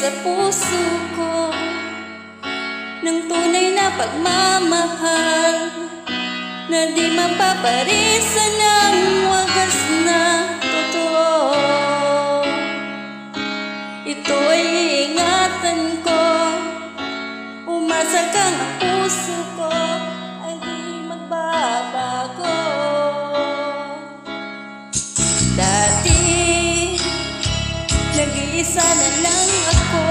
sa puso ko ng tunay na pagmamahal na di mapaparisan ng wagas na totoo. Ito ay iingatan ko, umasa kang ang puso ko ay di magbabago. Dati nag-iisa na lang ako,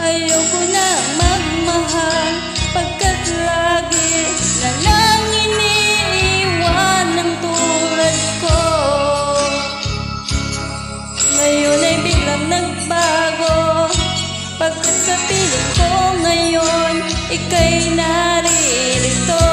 ayoko na magmahal pagkat lagi na lang iniiwan ng tulad ko. Ngayon ay biglang nagbago, pagkat sa piling ko ngayon ika'y naririto.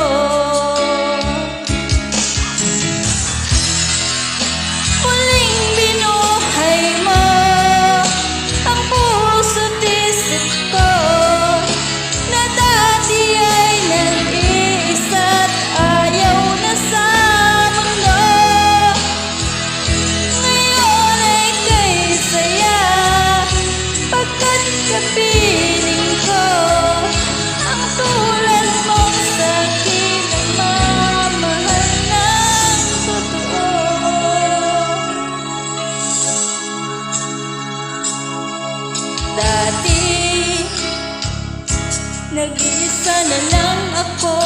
Dati nag-iisa na lang ako,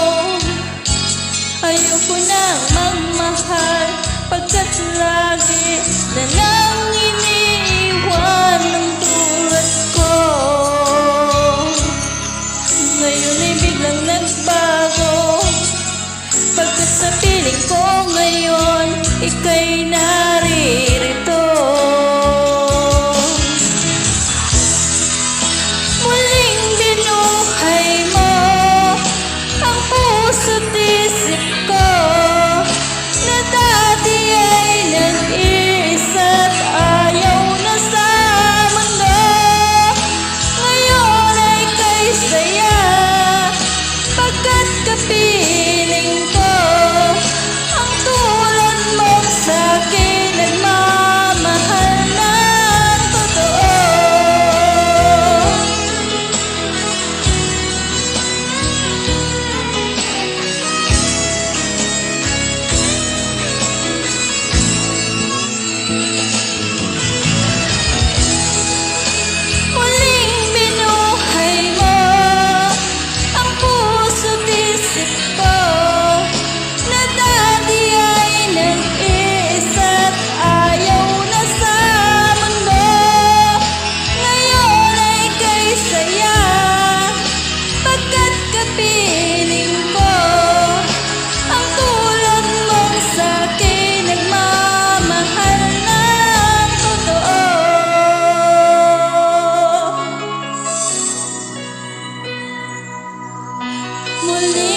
ayoko nang magmahal pagkat lagi na lang iniiwan ng tulad ko. Ngayon ay biglang nagbago, pagkat sa piling ko ngayon ika'y naririto. Piling ko ang tulad mo sa'kin, nagmamahal ng totoo. Muling binuhay mo ang puso't isip ko na dati ay nag-iisa't ayaw na sa mundo. Ngayon ay kay saya pagkat kapiling ko ang tulad mong sa'kin, nagmamahal ng totoo. Muli